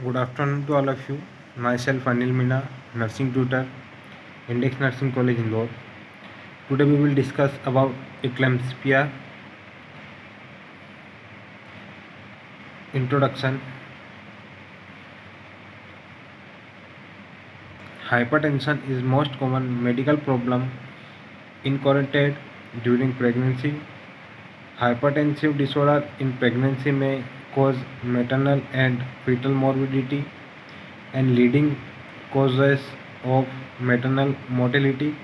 Good afternoon to all of you. Myself Anil Mina, nursing tutor, Index Nursing College Indore. Today we will discuss about eclampsia. Introduction. Hypertension is most common medical problem inherited during pregnancy. Hypertensive disorder in pregnancy may cause maternal and fetal morbidity and leading causes of maternal mortality.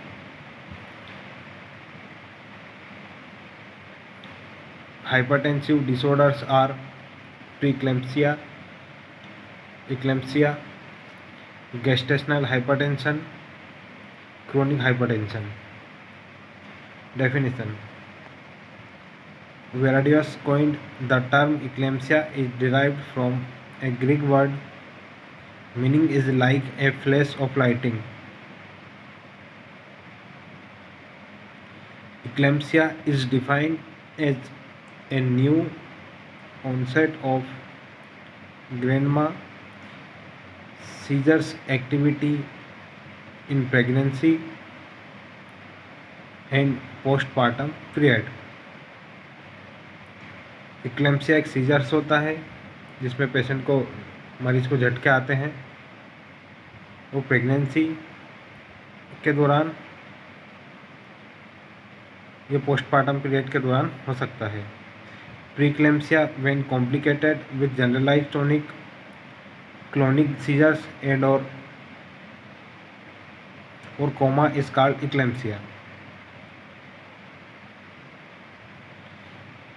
Hypertensive disorders are preeclampsia, eclampsia, gestational hypertension, chronic hypertension. Definition. Veradius coined the term eclampsia is derived from a Greek word meaning is like a flash of lightning. Eclampsia is defined as a new onset of grandma seizures activity in pregnancy and postpartum period. Eclampsia एक seizures होता है जिसमें patient को मरीज को झटके आते हैं। वो प्रेगनेंसी के दौरान ये पोस्टपार्टम पीरियड के दौरान हो सकता है। Preeclampsia when complicated with generalised tonic clonic seizures and और coma is called eclampsia.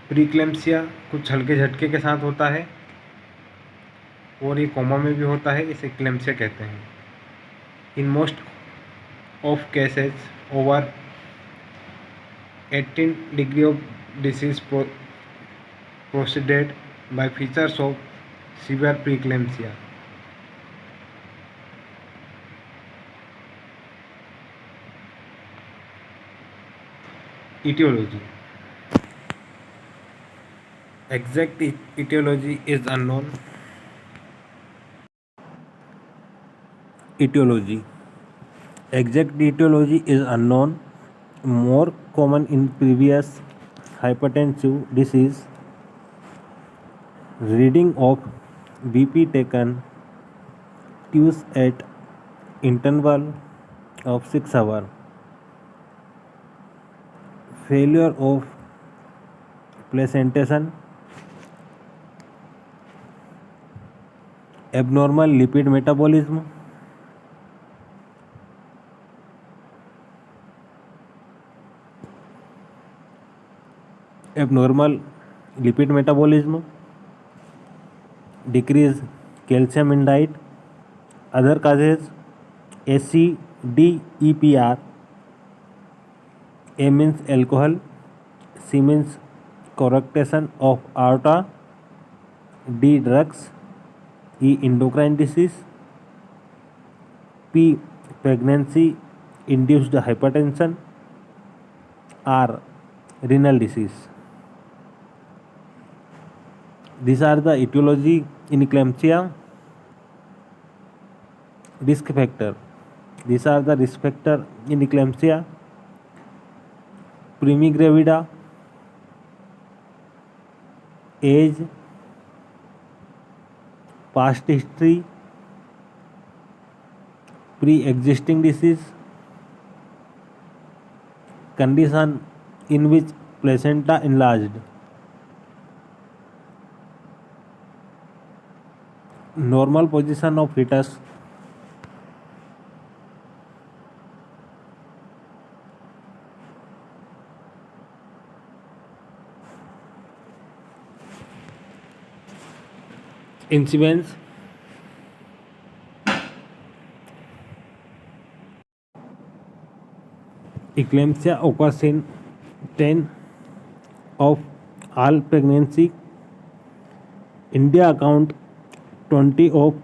Preeclampsia कुछ हल्के झटके के साथ होता है और ये कोमा में भी होता है, इसे इक्लेम्सिया कहते हैं। In most of cases over 18 degree of disease preceded by features of severe preeclampsia. Etiology. Exact etiology is unknown. Exact etiology is unknown. More common in previous hypertensive disease. Reading of BP taken twice at interval of 6 hours. Failure of placentation. Abnormal lipid metabolism. Decrease calcium in diet. Other causes ACDEPR. A means alcohol, C means corruption of aorta, D drugs, E endocrine disease, P pregnancy induced hypertension, R renal disease. These are the etiology in eclampsia. Risk factor. These are the risk factor in eclampsia. Primigravida, age, past history, pre-existing disease, condition in which placenta enlarged, normal position of fetus, incidence, eclampsia occurs in 10 of all pregnancy. India account 20 of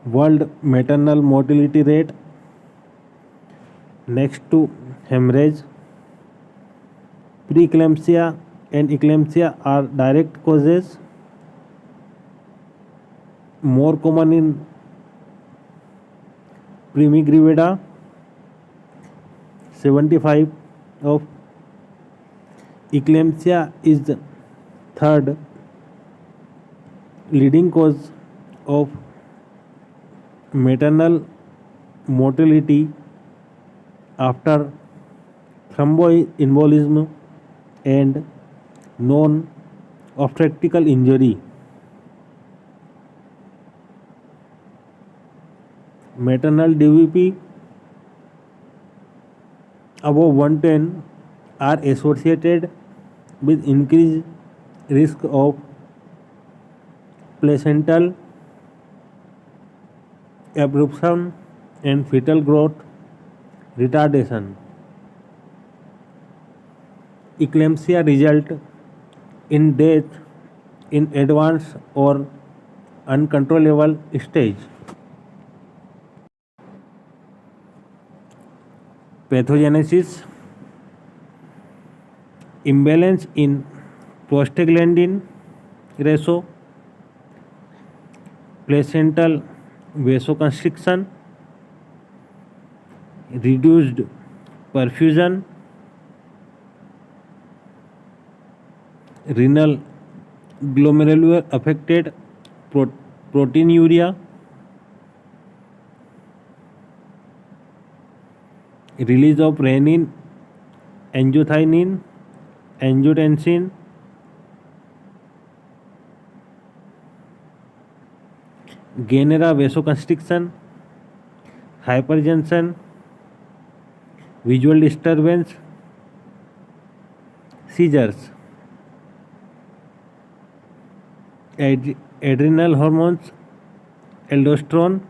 world maternal mortality rate. Next to hemorrhage, preeclampsia and eclampsia are direct causes. more common in primigravida. 75 of eclampsia is the third leading cause of maternal mortality after thromboembolism and non-obstetrical injury. Maternal DVP above 110 are associated with increased risk of placental abruption and fetal growth retardation. Eclampsia result in death in advanced or uncontrollable stage. Pathogenesis: imbalance in prostaglandin ratio, placental vasoconstriction, reduced perfusion, renal glomerular affected proteinuria, release of renin, angiotensin, Guinness vasoconstriction, hypertension, visual disturbance, seizures. Adrenal hormones, aldosterone,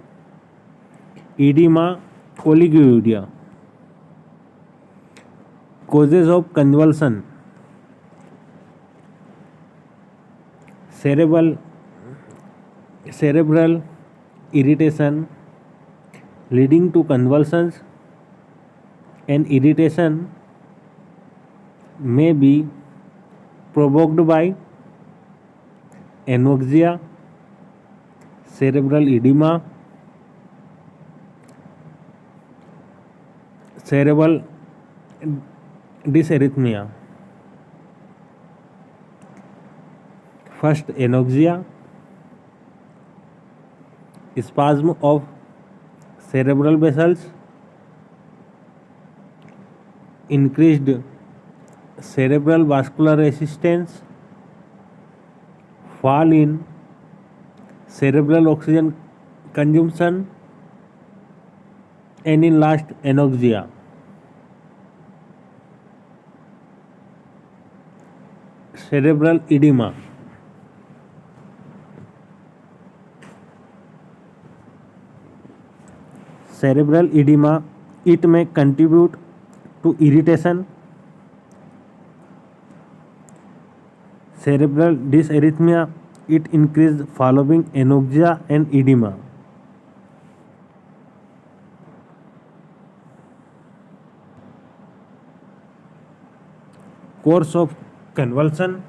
edema, oliguria. Causes of convulsion: cerebral irritation leading to convulsions, and irritation may be provoked by anoxia, cerebral edema, cerebral dysarrhythmia. First, anoxia, spasm of cerebral vessels, increased cerebral vascular resistance, fall in cerebral oxygen consumption, and in last, anoxia. Cerebral edema. Cerebral edema, it may contribute to irritation, cerebral dysarrhythmia, it increases following anoxia and edema. Course of convulsion.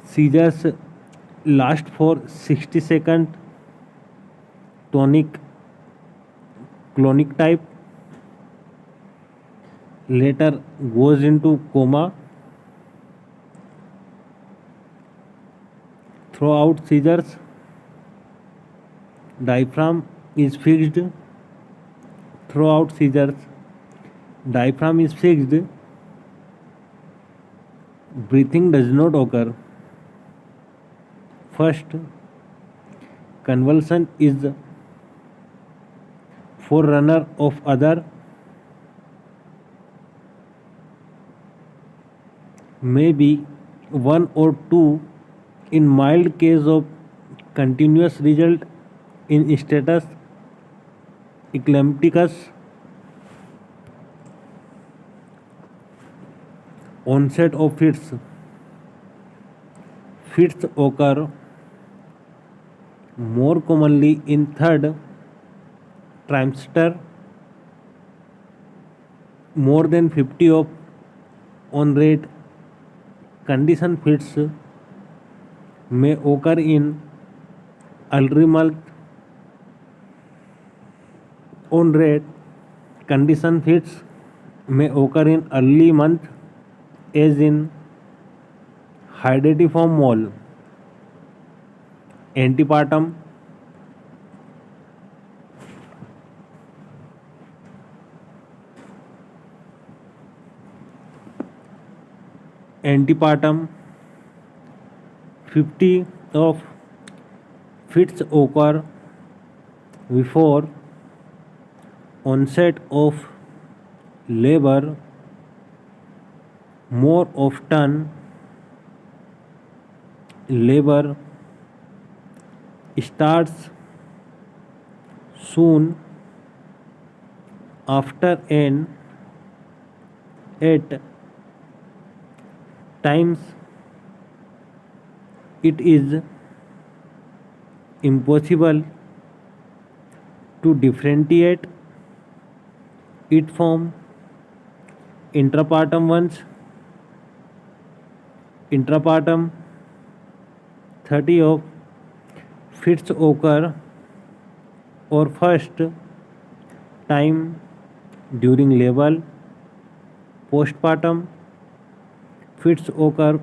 Seizures last for 60 seconds, tonic clonic type, later goes into coma. Throughout seizures, diaphragm is fixed. Throughout seizures, diaphragm is fixed. Breathing does not occur. First, convulsion is forerunner of other, maybe one or two in mild case of continuous result in status eclampticus. Onset of fits. Fits occur more commonly in third trimester. More than 50 of on rate condition fits may occur in early month on rate. Condition fits may occur in early month as in hydatidiform mole. Antepartum. Antepartum 50 of fits occur before onset of labor. More often labor starts soon after and at times it is impossible to differentiate it from intrapartum ones. Intrapartum 30 of fits occur or first time during labor. Postpartum fits occur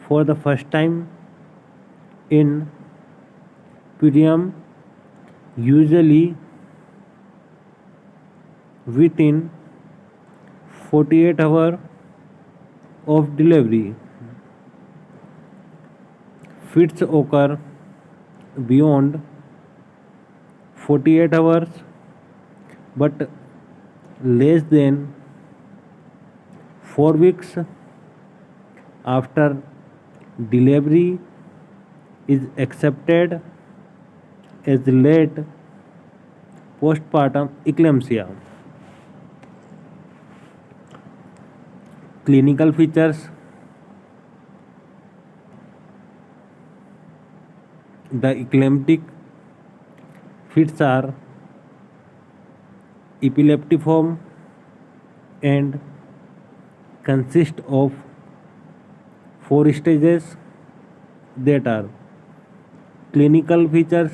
for the first time in perium, usually within 48 hours of delivery. Fits occur beyond 48 hours but less than 4 weeks after delivery is accepted as late postpartum eclampsia. Clinical features. The eclamptic fits are epileptiform and consist of 4 stages that are clinical features.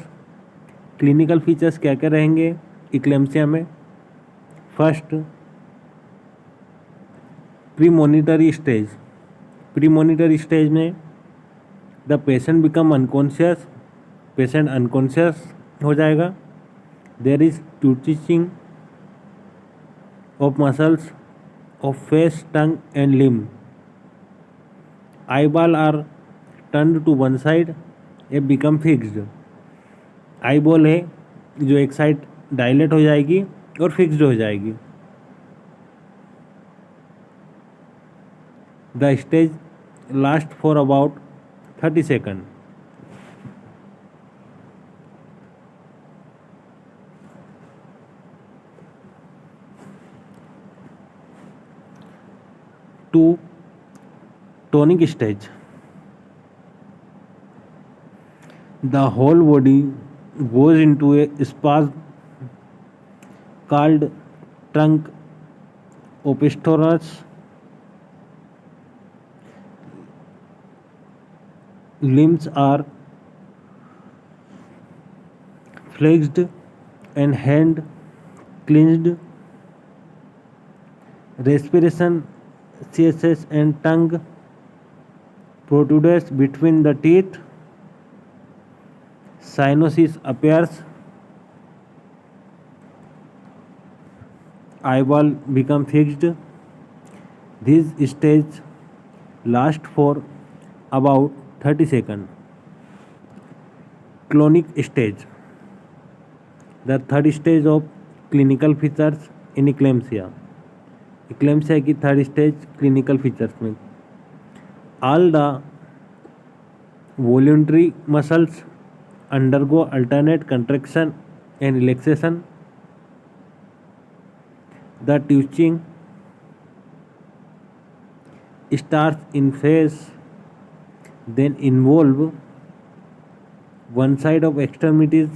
Clinical features क्या क्या रहेंगे इक्लेम्सिया में? First, premonitory stage. Premonitory stage में the patient become unconscious. Patient unconscious हो जाएगा. There is twitching of muscles of face, tongue and limb. eyeball are turned to one side and become fixed. eyeball है जो एक side dilate हो जाएगी और fixed हो जाएगी. The stage last for about 30 second. Two, tonic stage. The whole body goes into a spasm called trunk opisthorus. Limbs are flexed and hand clenched. Respiration ceases and tongue protrudes between the teeth. Cyanosis appears. Eyeball become fixed. This stage lasts for about 30 seconds. Clonic stage. The third stage of clinical features in eclampsia. eclampsia की third stage clinical features में all the voluntary muscles undergo alternate contraction and relaxation. The twitching starts in face, then involve one side of extremities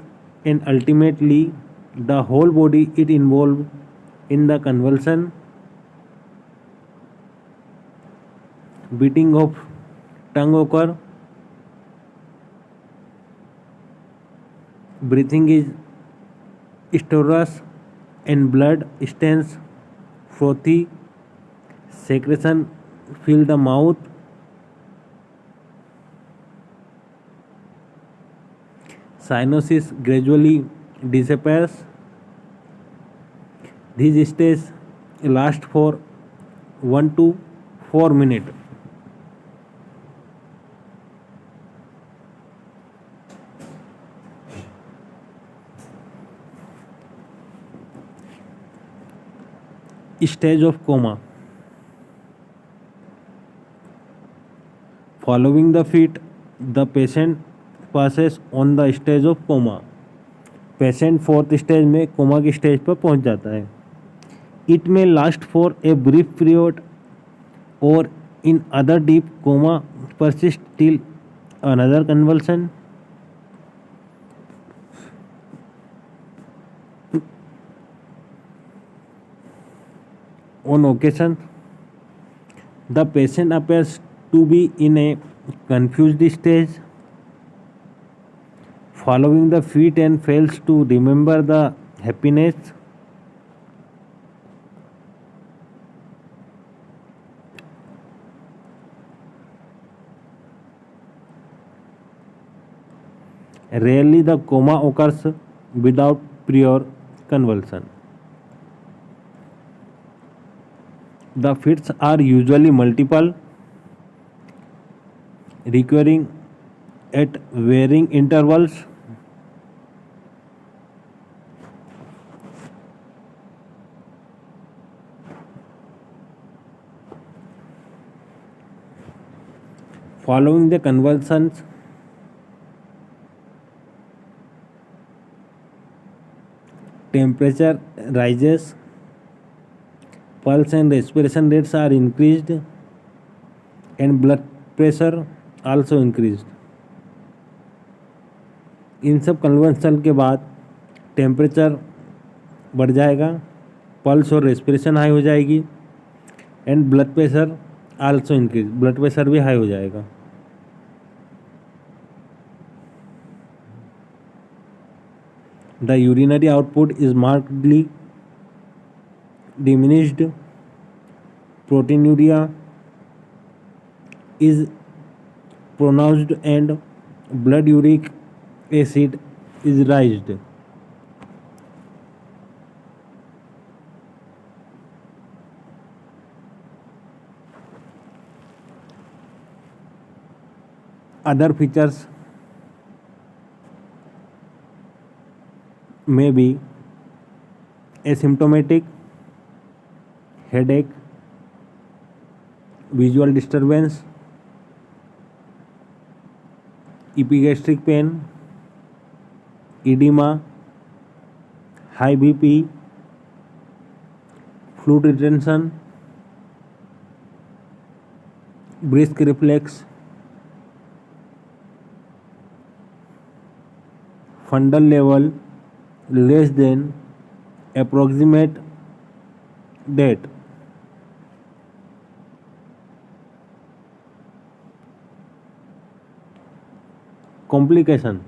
and ultimately the whole body. It involved in the convulsion. Beating of tongue occur, breathing is stertorous and blood stains frothy, secretion fill the mouth, cyanosis gradually disappears. These stages last for 1 to 4 minutes. Stage of coma. Following the fit, the patient passes on the stage of coma. Patient fourth stage में coma की stage पर पहुंच जाता है. It may last for a brief period और in other deep coma persist till another convulsion. On occasion, the patient appears to be in a confused stage, following the fit and fails to remember the happiness. Rarely the coma occurs without prior convulsion. The fits are usually multiple, recurring at varying intervals. Following the convulsions, temperature rises, pulse and respiration rates are increased, and blood pressure also increased. इन सब convulsion के बाद temperature बढ़ जाएगा, pulse और respiration high हो जाएगी, and blood pressure also increase, blood pressure भी high हो जाएगा. The urinary output is markedly diminished. Proteinuria is pronounced and blood uric acid is raised. Other features may be asymptomatic, headache, visual disturbance, epigastric pain, edema, high BP, fluid retention, brisk reflex, fundal level less than approximate date. Complication.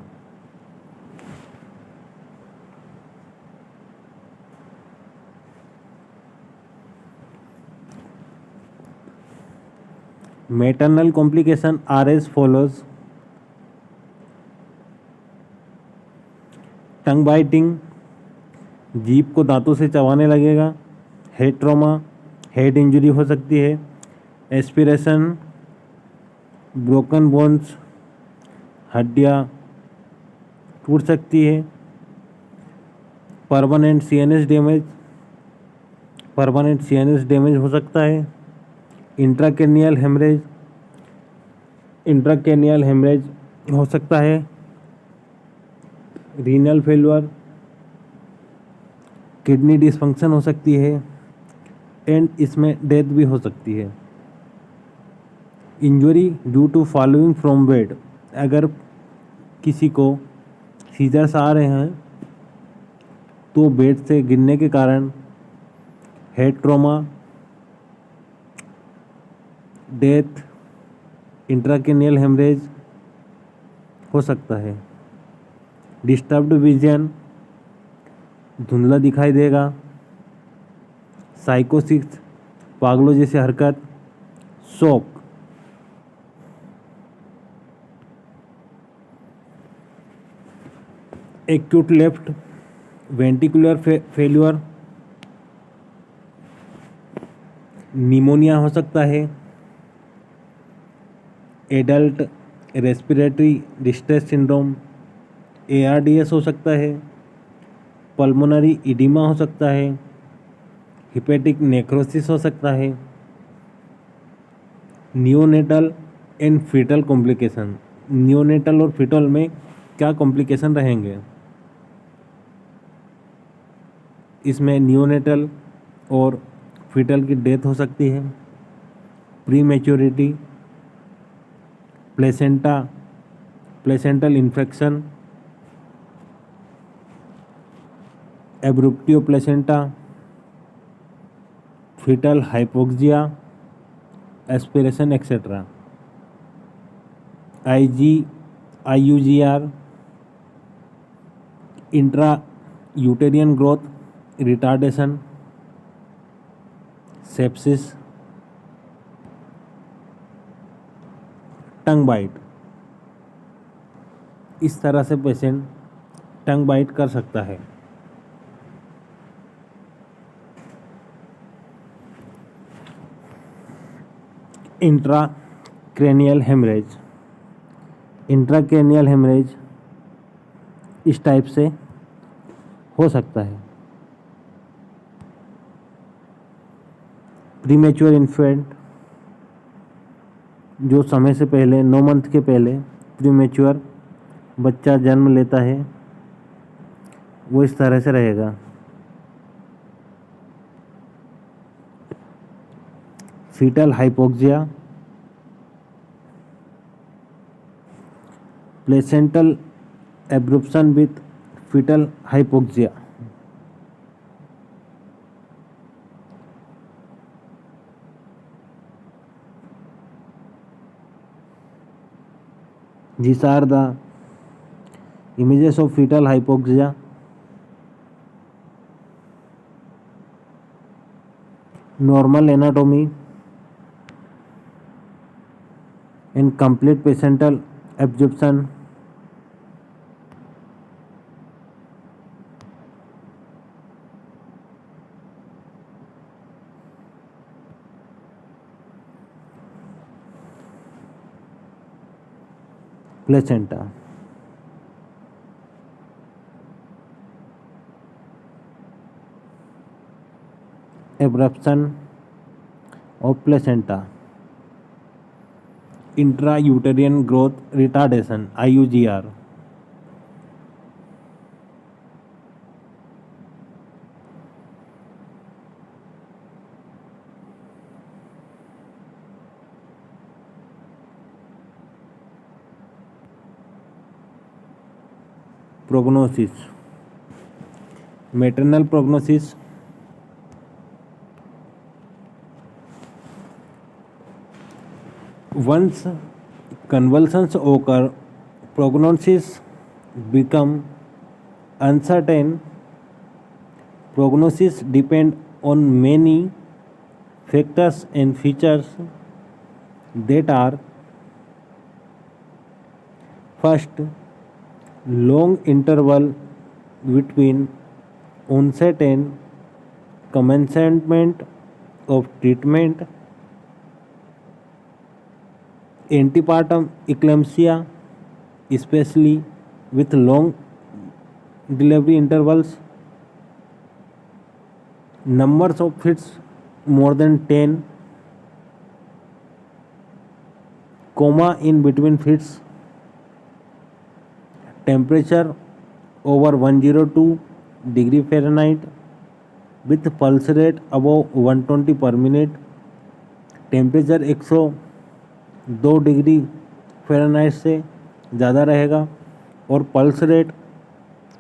Maternal complication are as follows: tongue biting, जीभ को दांतों से चबाने लगेगा. Head trauma, head injury हो सकती है. Aspiration, broken bones, हड्डियाँ टूट सकती है. परमानेंट सीएनएस डैमेज हो सकता है. इंट्राक्रैनियल हेमरेज हो सकता है. रीनल फेल्योर, किडनी डिसफंक्शन हो सकती है, एंड इसमें डेथ भी हो सकती है. Injury due to falling from bed, अगर किसी को सीजर्स आ रहे हैं तो बेड से गिरने के कारण head trauma, death, intracranial haemorrhage हो सकता है। डिस्टर्ब्ड विजन, धुंधला दिखाई देगा। साइकोसिस, पागलों जैसी हरकत। Shock, acute left ventricular failure, pneumonia हो सकता है। Adult respiratory distress syndrome ARDS हो सकता है। पल्मोनरी इडिमा हो सकता है। हिपेटिक नेक्रोसिस हो सकता है। Neonatal and fetal complication, neonatal और फीटल में क्या कॉम्प्लिकेशन रहेंगे? इसमें नियोनेटल और फीटल की डेथ हो सकती है। Prematurity, placental infection, abruptio placenta, foetal hypoxia, aspiration etcetera. IUGR, intra uterine growth retardation, sepsis, tongue bite. इस तरह से पेशेंट टंग बाइट कर सकता है। इंट्राक्रैनियल हेमरेज, इंट्राक्रैनियल हेमरेज इस टाइप से हो सकता है। प्रीमेच्योर इन्फेंट, जो समय से पहले 9 मंथ के पहले प्रीमेच्योर बच्चा जन्म लेता है, वो इस तरह से रहेगा। Foetal hypoxia, placental abruption with foetal hypoxia. These are the images of fetal hypoxia. Normal anatomy and complete placental absorption. Placenta. Abruption of placenta. Intrauterine growth retardation IUGR. Prognosis. Maternal prognosis. Once convulsions occur, prognosis become uncertain. Prognosis depend on many factors and features that are: first, long interval between onset and commencement of treatment. Antepartum eclampsia, especially with long delivery intervals. Numbers of fits more than 10. Coma in between fits. Temperature over 102 degree Fahrenheit with pulse rate above 120 per minute. Temperature 102 degree Fahrenheit से ज़्यादा रहेगा और pulse rate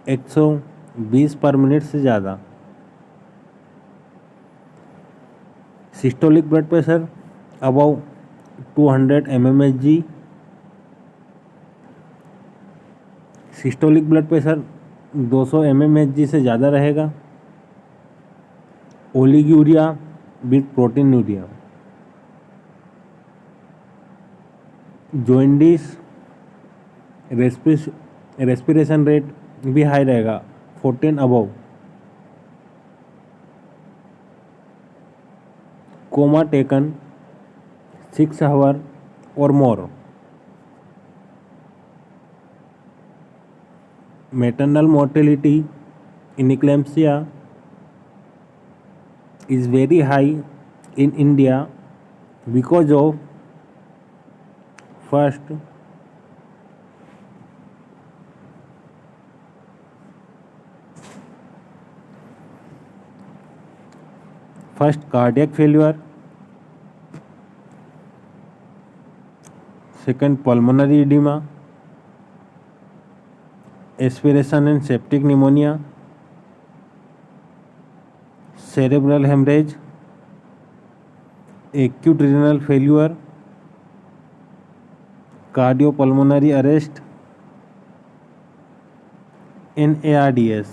120 पर minute से ज़्यादा। Systolic blood pressure above 200 mmHg। Systolic blood pressure 200 mmHg से ज़्यादा रहेगा। Oliguria with proteinuria. Jaundice respiration rate भी हाई रहेगा, 14 अबव। कोमा टेकन 6 आवर और more. Maternal mortality in eclampsia is very high in India because of first cardiac failure, second pulmonary edema, aspiration and septic pneumonia, cerebral hemorrhage, acute renal failure, cardiopulmonary arrest, NARDS,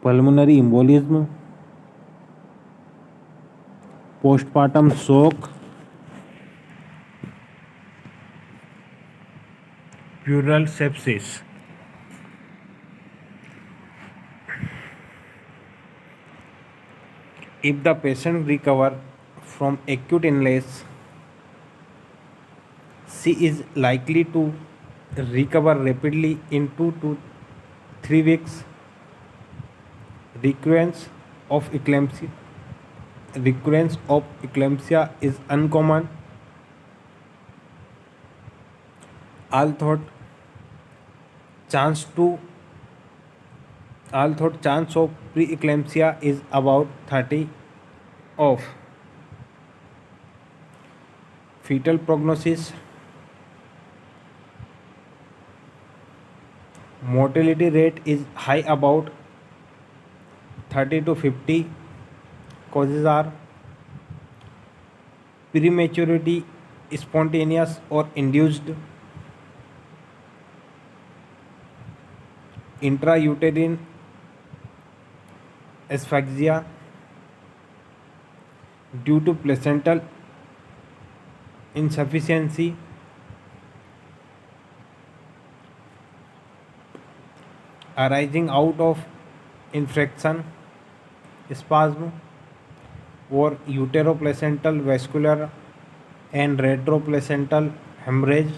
pulmonary embolism, postpartum shock, pleural sepsis. If the patient recover from acute illness, she is likely to recover rapidly in 2 to 3 weeks. Recurrence of eclampsia is uncommon. Although chance of preeclampsia is about 30 of. Fetal prognosis, mortality rate is high, about 30 to 50. Causes are prematurity, spontaneous or induced, intrauterine asphyxia due to placental insufficiency, arising out of infection, spasm, or uteroplacental vascular and retroplacental hemorrhage.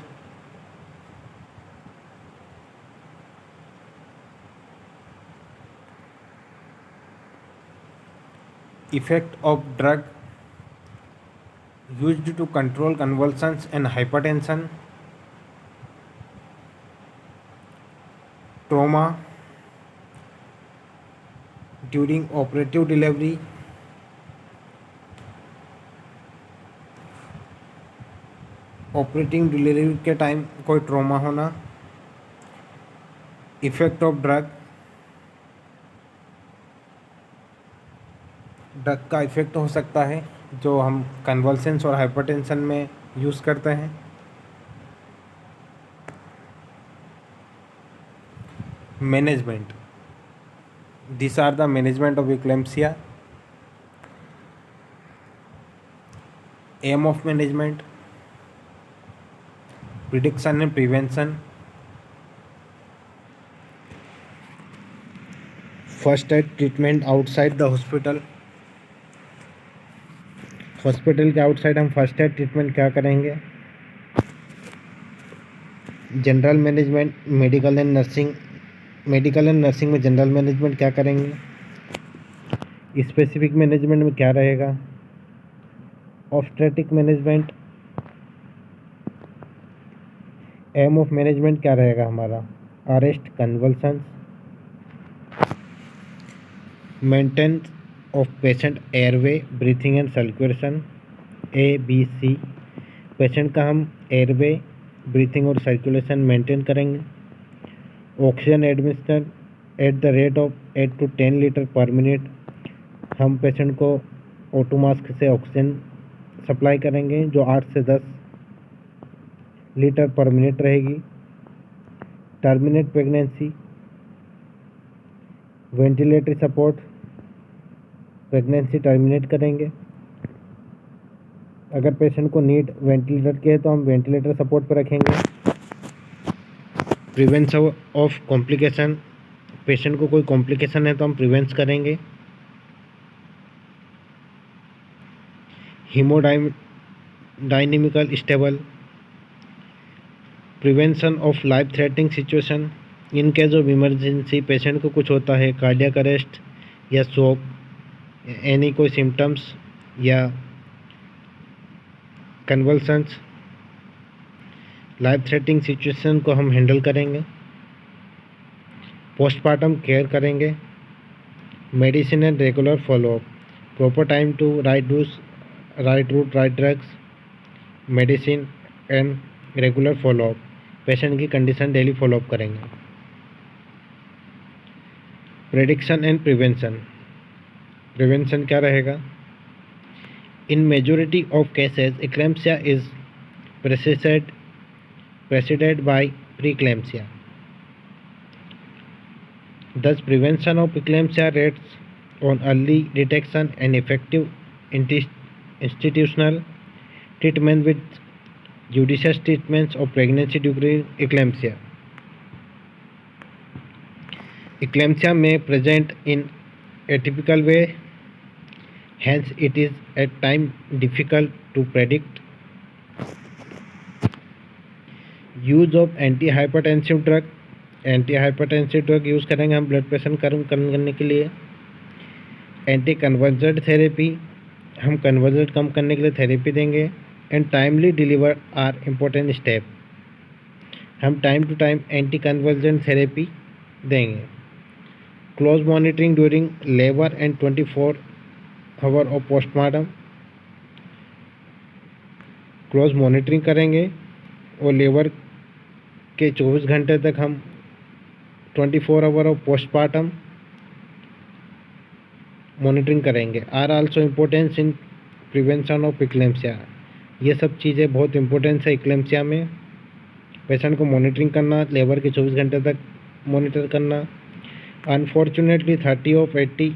Effect of drug used to control convulsions and hypertension, trauma during operative delivery, operating delivery के time कोई trauma होना, effect of drug का effect हो सकता है जो हम कन्वल्सेंस और हाइपरटेंशन में यूज़ करते हैं। Management, this are the management of eclampsia. Aim of management, prediction and prevention, first aid treatment outside the hospital. Hospital के आउटसाइड हम फर्स्ट एड ट्रीटमेंट क्या करेंगे? General management, medical and nursing में general management क्या करेंगे? Specific management में क्या रहेगा? Obstetric management. Aim of management क्या रहेगा हमारा? Arrest convulsions, maintenance of patient airway, breathing and circulation, ABC। Patient का हम एयरवे, ब्रीथिंग और सर्कुलेशन मेंटेन करेंगे। Oxygen admission at the rate of 8 to 10 litre per minute. हम पेशेंट को O2 mask से ऑक्सीजन सप्लाई करेंगे जो 8 से 10 लीटर पर मिनट रहेगी। Terminate pregnancy, ventilatory support, pregnancy terminate करेंगे। अगर पेशेंट को नीड वेंटिलेटर की है तो हम वेंटिलेटर सपोर्ट पर रखेंगे। प्रिवेंशन ऑफ कॉम्प्लिकेशन, पेशेंट को कोई कॉम्प्लिकेशन है तो हम प्रिवेंट करेंगे। Dynamical stable, prevention of life threatening situation, in case of emergency patient को कुछ होता है, कार्डियक अरेस्ट या शॉक, एनी कोई सिम्टम्स या कन्वल्सन्स, लाइफ थ्रेटनिंग सिचुएशन को हम हैंडल करेंगे। पोस्टमार्टम केयर करेंगे। Medicine and regular followup, proper time to right dose, right route, right drugs, medicine and regular followup, patient की कंडीशन डेली फॉलोअप करेंगे। Prediction and prevention, prevention क्या रहेगा? In majority of cases eclampsia is preceded by preeclampsia. Thus, prevention of eclampsia rates on early detection and effective institutional treatment with judicious treatments of pregnancy during eclampsia. Eclampsia may present in atypical way, hence it is at times difficult to predict. Use of anti hypertensive drug, anti hypertensive drug use करेंगे हम blood pressure कम करने के लिए। Anti convergent therapy, हम convergent कम करने के लिए थेरेपी देंगे। And timely deliver are important step, हम time to time anti convergent therapy देंगे। Close monitoring during labour and 24 hour of postmortem, close monitoring करेंगे और लेबर के 24 घंटे तक हम 24 आवर ऑफ पोस्टमार्टम मॉनिटरिंग करेंगे। Are also importance in prevention of eclampsia, ये सब चीज़ें बहुत इम्पोर्टेंस है इक्लेम्सिया में। पेशेंट को मॉनिटरिंग करना, लेबर के 24 घंटे तक मॉनिटर करना। Unfortunately 30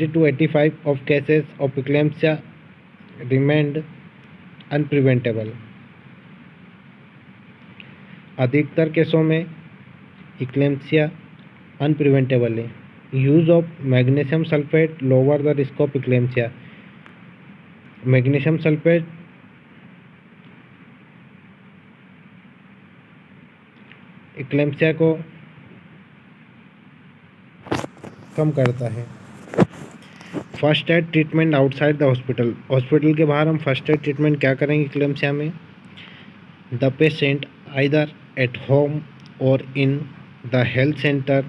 to 85 of cases of eclampsia remained unpreventable. अधिकतर केसों में इक्लेम्सिया अनप्रिवेंटेबल है। Use of magnesium sulphate lower the risk of eclampsia, magnesium sulphate eclampsia को कम करता है। First aid treatment outside the hospital, hospital के बाहर हम फर्स्ट एड ट्रीटमेंट क्या करेंगे इक्लेम्सिया में? The patient either at home or in the health centre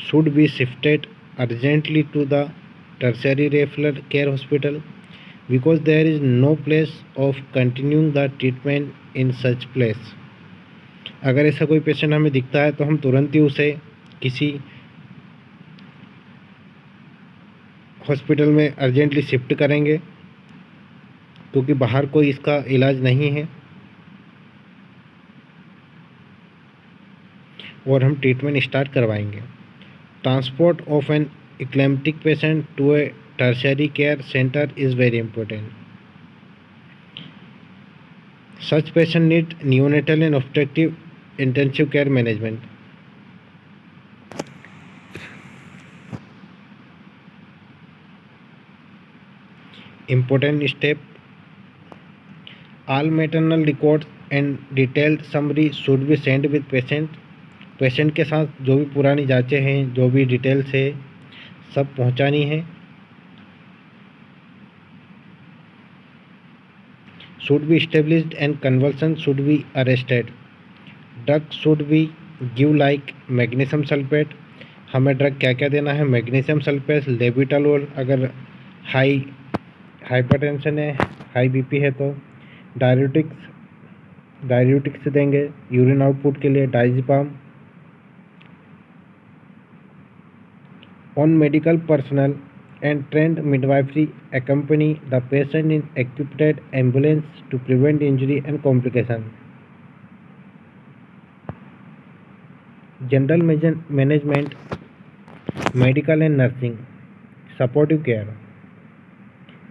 should be shifted urgently to the tertiary referral care hospital because there is no place of continuing the treatment in such place. अगर ऐसा कोई patient हमें दिखता है तो हम तुरंत ही उसे किसी हॉस्पिटल में अर्जेंटली शिफ्ट करेंगे क्योंकि बाहर कोई इसका इलाज नहीं है और हम ट्रीटमेंट स्टार्ट करवाएंगे। Transport of an eclamptic patient to a tertiary care center is very important. Such patient need neonatal and obstetric intensive care management. Important step: all maternal records and detailed summary should be sent with patient. Patient के साथ जो भी पुरानी जांचें हैं, जो भी details है, सब पहुंचानी है। Should be established and conversion should be arrested. Drug should be give like magnesium sulphate, हमें ड्रग क्या क्या देना है? मैग्नीशियम सल्फेट, लेबिटालोल अगर हाइपरटेंशन है, हाई बीपी है तो डाययूरेटिक्स देंगे। यूरिन आउटपुट के लिए diazepam. On medical personnel and trained midwifery accompany the patient in equipped ambulance to prevent injury and complication. General management, medical and nursing, supportive care,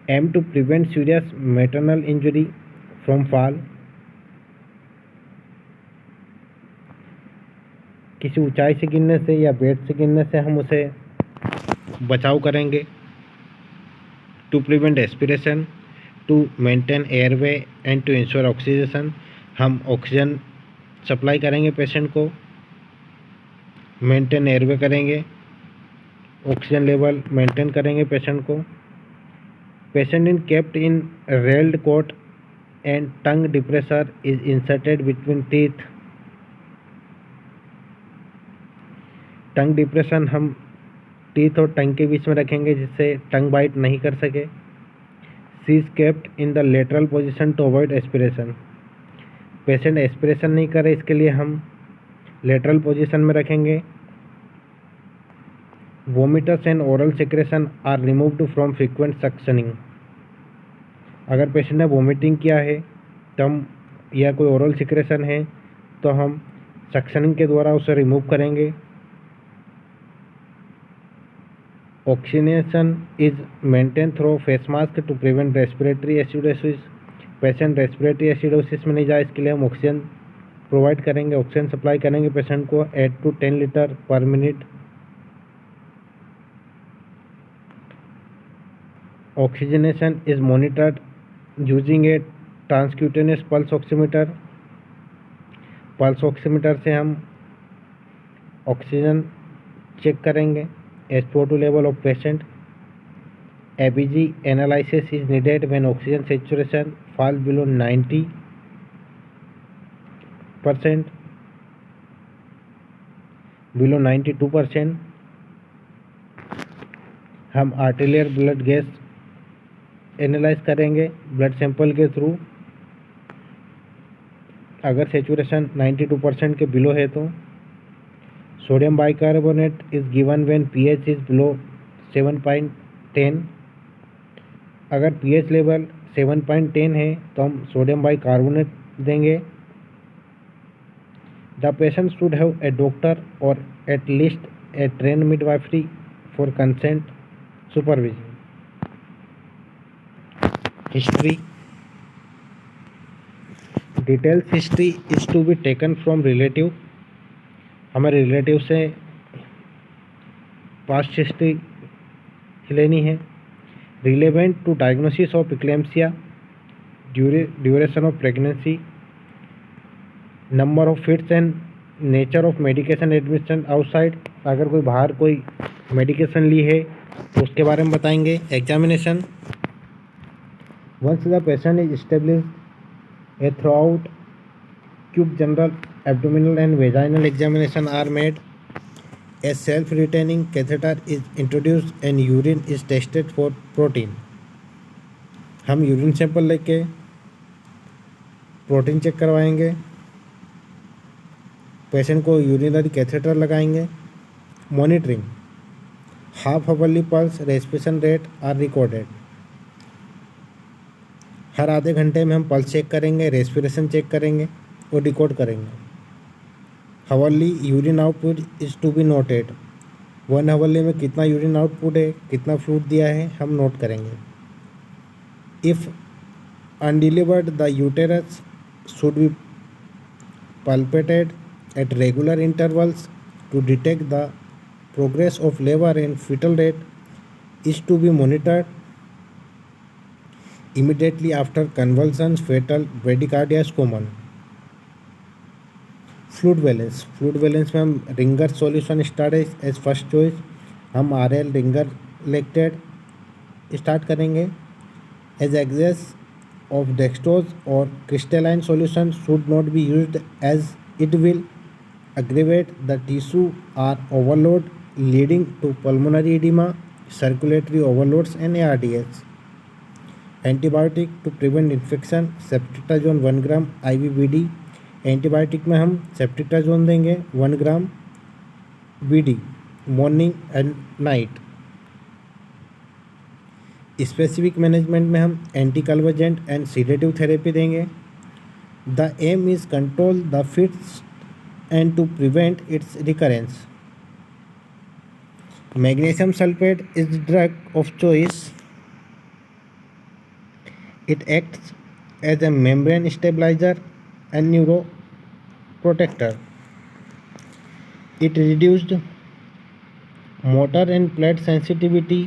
aim to prevent serious maternal injury from fall, किसी ऊंचाई से गिरने से या bed से गिरने से हम उसे बचाव करेंगे. To prevent aspiration, to maintain airway and to ensure oxygen, हम ऑक्सीजन सप्लाई करेंगे पेशेंट को, मेंटेन एयरवे करेंगे, ऑक्सीजन लेवल मेंटेन करेंगे पेशेंट को. Patient in kept in railed cot and tongue depressor is inserted between teeth. Tongue depression हम teeth और tongue के बीच में रखेंगे जिससे टंग बाइट नहीं कर सके. She is kept in the lateral position to avoid aspiration. Patient aspiration नहीं करे इसके लिए हम लेटरल पोजीशन में रखेंगे. Vomitus and oral secretion are removed from frequent suctioning. अगर पेशेंट ने वोमिटिंग किया है तो हम या कोई ओरल सेक्रेशन है तो हम सक्शनिंग के द्वारा उसे रिमूव करेंगे. Oxygenation is maintain through face mask to prevent respiratory acidosis. Patient respiratory acidosis में नहीं जाए इसके लिए हम ऑक्सीजन प्रोवाइड करेंगे, ऑक्सीजन सप्लाई करेंगे पेशेंट को 8 to 10 litre per minute. Oxygenation is monitored using a transcutaneous pulse oximeter. Pulse oximeter से हम ऑक्सीजन चेक करेंगे. SpO2 level of patient. ABG analysis is needed when oxygen saturation falls below 90%, below 92%. हम arterial blood gas analyse करेंगे blood sample के through. अगर saturation 92% के below है तो sodium bicarbonate is given when pH is below 7.10. अगर pH level 7.10 है तो हम सोडियम बाइकार्बोनेट देंगे. The patient should have a doctor और at least a train midwifery for consent supervision. History. Details history is to be taken from relative. हमारे relative से past history लेनी है. Relevant to diagnosis of eclampsia, duration of pregnancy, number of fits and nature of medication admission outside. अगर कोई बाहर कोई medication ली है तो उसके बारे में बताएंगे. Examination. Once the patient is established a throughout Acute general abdominal and vaginal examination are made. A self-retaining catheter is introduced and urine is tested for protein. हम यूरिन सैंपल लेके protein check करवाएंगे. Patient को urinary catheter लगाएंगे. Monitoring. Half hourly pulse, respiration rate are recorded. हर आधे घंटे में हम पल्स चेक करेंगे, रेस्पिरेशन चेक करेंगे और रिकॉर्ड करेंगे. Hourly urine output is to be noted. 1 hourly में कितना यूरिन आउटपुट है, कितना फ्लूइड दिया है हम नोट करेंगे. If undelivered the uterus should be palpated at regular intervals to detect the progress of labor and fetal rate is to be monitored. Immediately after convulsions, fetal bradycardia is common. Fluid balance. Fluid balance में हम Ringer solution start है as first choice. हम RL Ringer lactate start करेंगे. As excess of dextrose और crystalline solution should not be used as it will aggravate the tissue or overload leading to pulmonary edema, circulatory overloads and ARDS. Antibiotic to prevent infection. Ceftriaxone 1 gram IVBD. Antibiotic में हम ceftriaxone देंगे 1 gram BD morning and night. Specific management में हम anticonvulsant and sedative therapy देंगे। The aim is control the fits and to prevent its recurrence. Magnesium sulfate is the drug of choice. It acts as a membrane stabilizer and neuroprotector. It reduced motor and plate sensitivity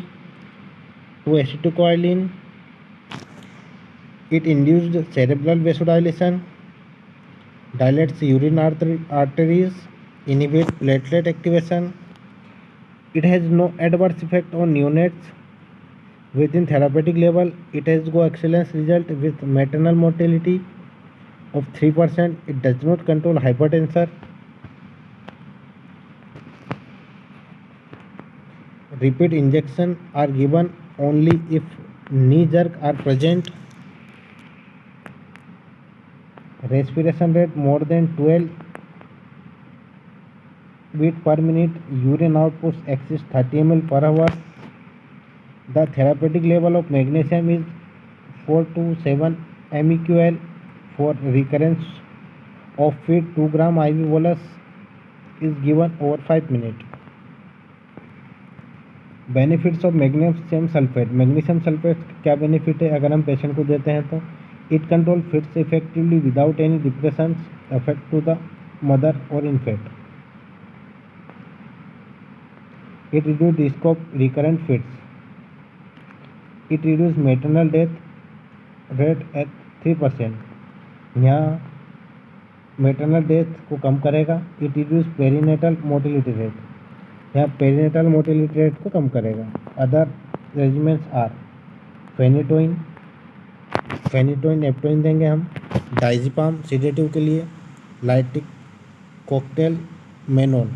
to acetylcholine. It induced cerebral vasodilation, dilates arteries, inhibits platelet activation. It has no adverse effect on neonates. Within therapeutic level, it has go excellent result with maternal mortality of 3%. It does not control hypertension. Repeat injection are given only if knee jerk are present. Respiration rate more than 12 beat per minute. Urine output exceeds 30 ml per hour. The therapeutic level of magnesium is 4 to 7 MEQL. For recurrence of fit, 2 gram IV bolus is given over 5 minutes. Benefits of magnesium sulphate. Magnesium sulphate क्या benefit है अगर हम patient को देते हैं तो it control fits effectively without any depression affect to the mother और infant. It reduce risk of recurrent fits. It reduce maternal death rate at 3%। यहाँ मैटरनल डेथ को कम करेगा। It reduce perinatal mortality rate. यहाँ perinatal mortality rate को कम करेगा। Other regimens are phenytoin Eptoin देंगे हम। डाइजिपाम सीडेटिव के लिए। Lytic cocktail Menon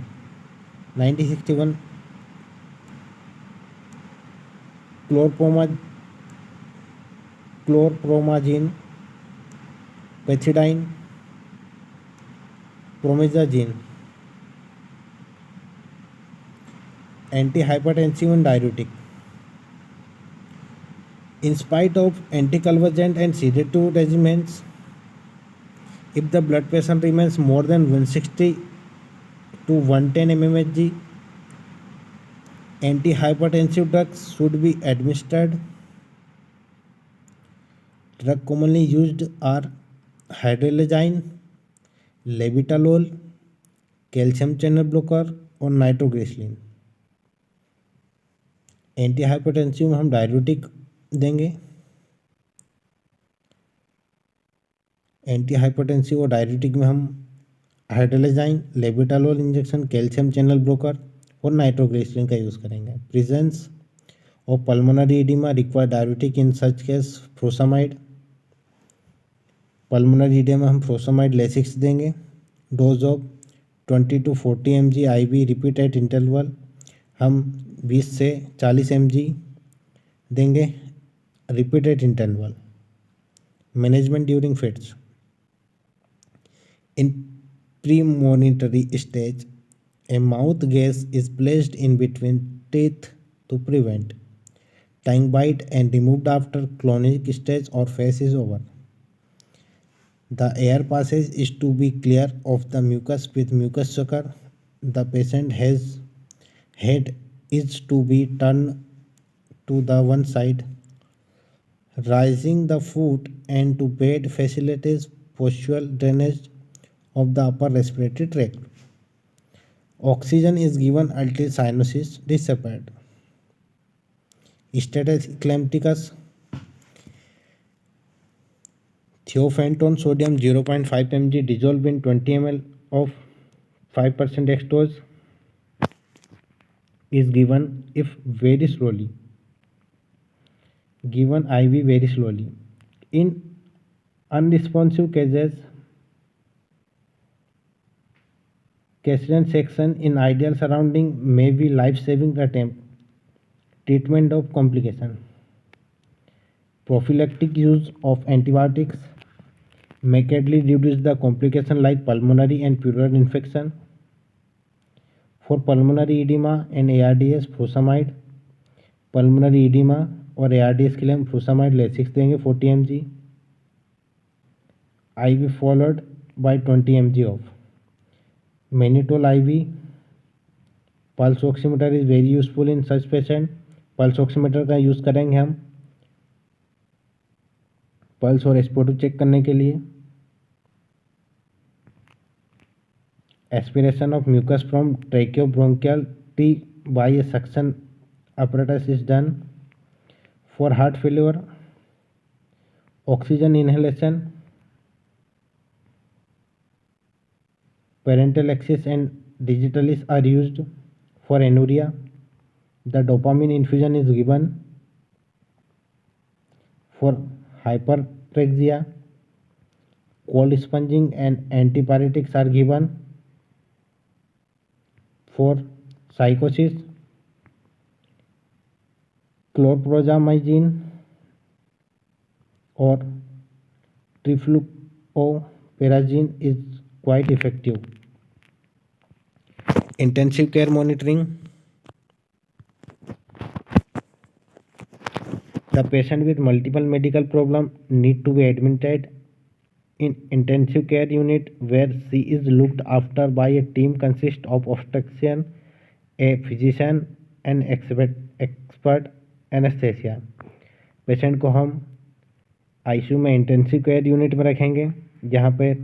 9061। क्लोरप्रोमाजिन पेथिडाइन प्रोमेजाजिन। Antihypertensive and diuretic. In spite of anticonvulsant and sedative regimens, if the blood pressure remains more than 160 to 110 mmHg, antihypertensive drugs should be administered. Drugs commonly used are hydralazine, labetalol, calcium channel blocker और nitroglycerin। Anti hypertensive में हम diuretic देंगे। Anti hypertensive और diuretic में हम hydralazine, labetalol injection, calcium channel blocker और nitroglycerin का use करेंगे। Presence of pulmonary oedema require diuretic in such case furosemide. Pulmonary oedema हम फ्रोसामाइड लेसिक्स देंगे। Dose of 20 to 40 mg IV repeat at interval हम 20 से 40 mg देंगे repeated interval. Management during fits. In premonitory stage a mouth gag is placed in between teeth to prevent tongue bite and removed after clonic stage और phase is over. The air passage is to be clear of the mucus with mucus sucker. The patient has head is to be turned to the one side. Raising the foot and to bed facilitates postural drainage of the upper respiratory tract. Oxygen is given until cyanosis disappeared. Status epilepticus. Thiophanatone sodium 0.5 mg dissolved in 20 ml of 5% dextrose is given if very slowly. Given IV very slowly. In unresponsive cases, caesarean section in ideal surrounding may be life-saving attempt. Treatment of complication. Prophylactic use of antibiotics may greatly reduce the complication like pulmonary and pleural infection. For pulmonary edema and ARDS, furosemide. Pulmonary edema, और ARDS के लिए हम फ्रूसामाइड Lasix देंगे 40 mg, IV followed by 20 mg of mannitol IV. Pulse oximeter is very useful in such patient. Pulse oximeter का use करेंगे हम pulse और SpO2 check करने के लिए. Aspiration of mucus from tracheobronchial tree by a suction apparatus is done. For heart failure, oxygen inhalation, parental axis and digitalis are used. For anuria, the dopamine infusion is given. For hypertrachea, cold sponging and antipyretics are given. For psychosis, chlorpromazine or trifluoperazine is quite effective. Intensive care monitoring. The patient with multiple medical problems need to be admitted in intensive care unit where she is looked after by a team consist of obstetrician, a physician and expert anesthesia. Patient को हम ICU में intensive care unit में रखेंगे जहाँ पे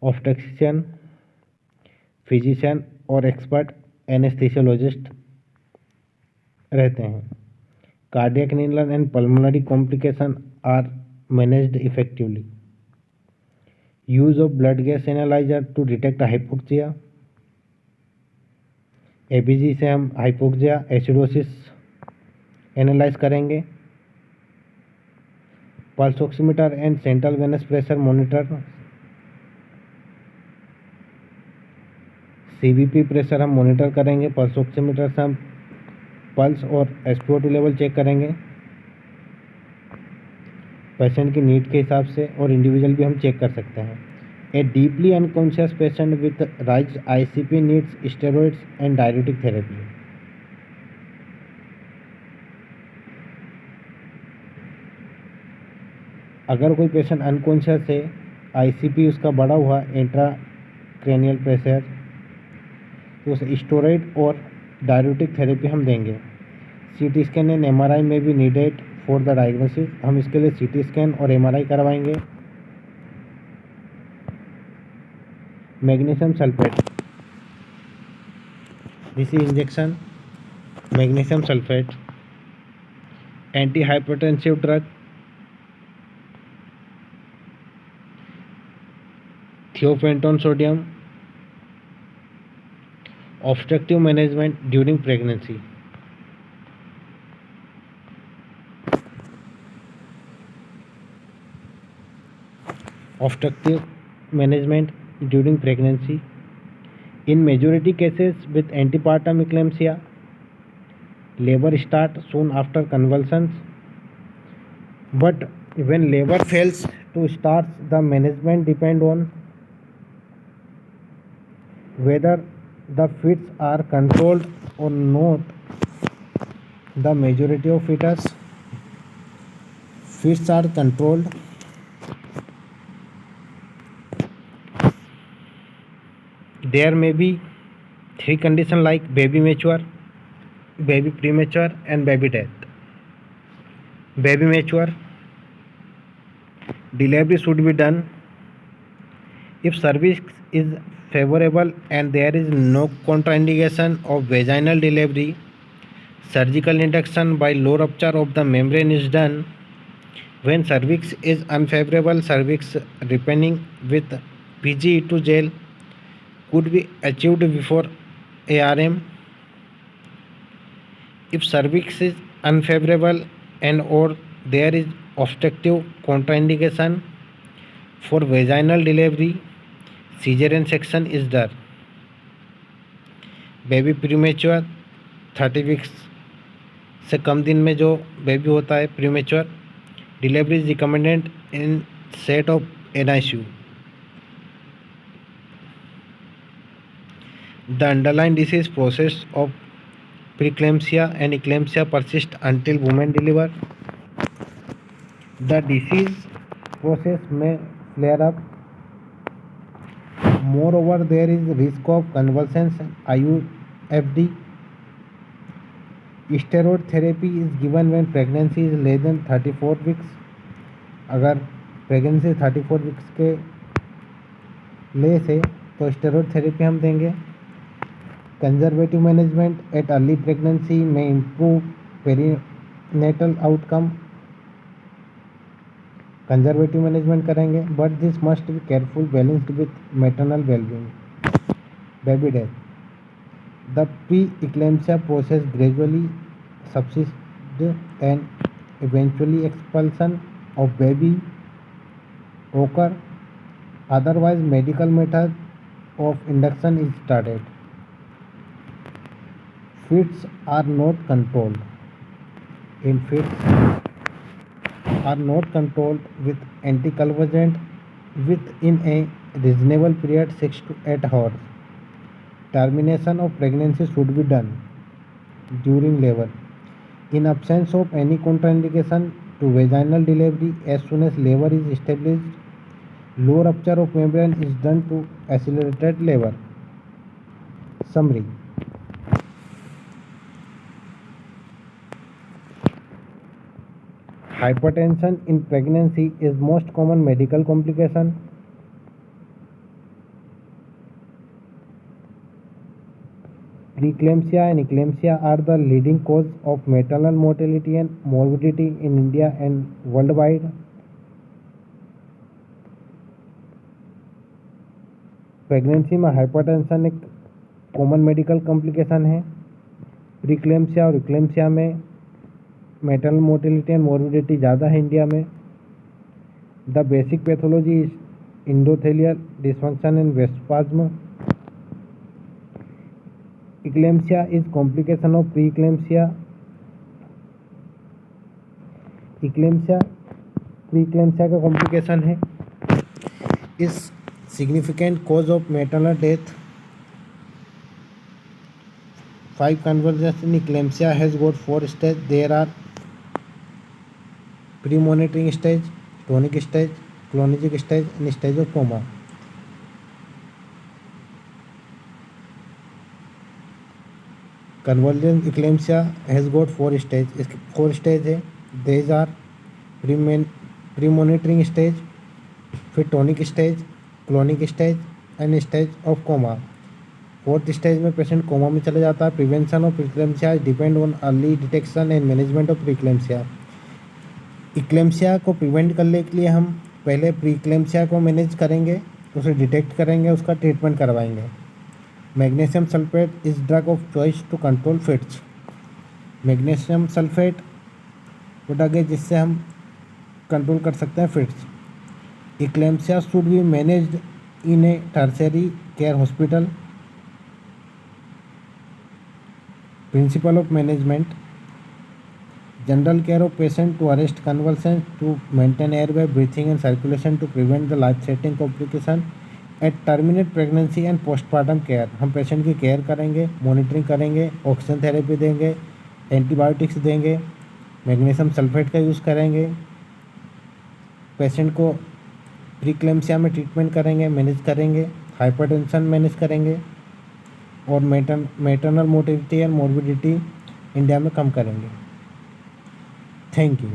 obstetrician, physician और expert anaesthesiologist रहते हैं. Cardiac needle and pulmonary complication are managed effectively. Use of blood gas analyser to detect hypoxia. ABG से हम हाइपोक्सिया एसिडोसिस एनालाइज करेंगे. Pulse oximeter and central venous pressure monitor. CBP pressure हम monitor करेंगे. Pulse oximeter से हम pulse और SpO2 level check करेंगे patient की नीड के हिसाब से, और इंडिविजुअल भी हम चेक कर सकते हैं. A deeply unconscious patient with raise ICP needs steroids and diuretic therapy. अगर कोई पेशेंट अनकॉन्शियस है, ICP उसका बढ़ा हुआ इंट्राक्रैनियल प्रेशर, तो उसे स्टेरॉइड और डायरेटिक थेरेपी हम देंगे. CT स्कैन एंड MRI में भी नीडेड फॉर द डायग्नोसिस. हम इसके लिए CT स्कैन और MRI करवाएंगे. Magnesium sulphate, this is injection magnesium sulphate. Anti hypertensive drug. Thiopentone sodium. Obstructive management during pregnancy. Obstructive management during pregnancy. In majority cases with antepartum eclampsia, labor start soon after convulsions. But when labor fails to start, the management depend on whether the fits are controlled or not. The majority of fits are controlled. There may be 3 conditions like baby mature, baby premature and baby death. Baby mature, delivery should be done if cervix is favorable and there is no contraindication of vaginal delivery. Surgical induction by low rupture of the membrane is done. When cervix is unfavorable, cervix repairing with PGE2 gel could be achieved before ARM. If cervix is unfavorable and or there is obstructive contraindication for vaginal delivery, cesarean section is done. Baby premature 30 weeks से कम दिन में जो baby होता है premature, delivery is recommended in set of NICU. The underlying disease process of preeclampsia and eclampsia persist until women deliver. The disease process may flare up. Moreover, there is risk of convulsions, IUFD. Steroid therapy is given when pregnancy is less than 34 weeks. अगर pregnancy 34 weeks के less है तो steroid therapy हम देंगे. Conservative management at early pregnancy में improve perinatal outcome. Conservative management करेंगे, but this must be careful balanced with maternal wellbeing. Baby death. The pre-eclampsia process gradually subsides and eventually expulsion of baby occur. Otherwise, medical method of induction is started. Fits are not controlled. In fits are not controlled with anticonvulsant within a reasonable period 6 to 8 hours. Termination of pregnancy should be done during labor. In absence of any contraindication to vaginal delivery, as soon as labor is established, low rupture of membrane is done to accelerate labor. Summary. Hypertension in pregnancy is most common medical complication. Preeclampsia and eclampsia are the leading cause of maternal mortality and morbidity in India and worldwide. Pregnancy में hypertension एक common medical complication है. Preeclampsia और eclampsia में maternal mortality and morbidity ज़्यादा है India में. The basic pathology is endothelial dysfunction and vasospasm. Eclampsia is complication of preeclampsia. preeclampsia का complication है. is significant cause of maternal death. 5 conversions in eclampsia has got 4 stages. There are pre-monitoring stage, tonic stage, clonic stage and stage of coma. Convergent eclampsia has got 4 stages. इसके 4 stage है. These are pre-monitoring stage, फिर tonic stage, clonic stage and stage of coma. 4th stage में patient coma में चला जाता है. Prevention of preeclampsia depend on early detection and management of preeclampsia. Eclampsia को prevent करने के लिए हम पहले प्रीक्लेम्सिया को मैनेज करेंगे, उसे डिटेक्ट करेंगे, उसका ट्रीटमेंट करवाएंगे. Magnesium sulphate is drug of choice to control fits. Magnesium sulphate वो ड्रग है जिससे हम कंट्रोल कर सकते हैं fits. Eclampsia should be managed in a tertiary care hospital. Principle of management. General care of patient to arrest convulsion, to maintain airway, breathing and circulation, to prevent the life threatening complication at terminate pregnancy and postpartum care. हम patient की care करेंगे, monitoring करेंगे, oxygen therapy देंगे, antibiotics देंगे, magnesium sulphate का use करेंगे, patient को pre-eclampsia में ट्रीटमेंट करेंगे, मैनेज करेंगे, हाइपरटेंशन मैनेज करेंगे और maternal mortality and morbidity India में कम करेंगे. Thank you.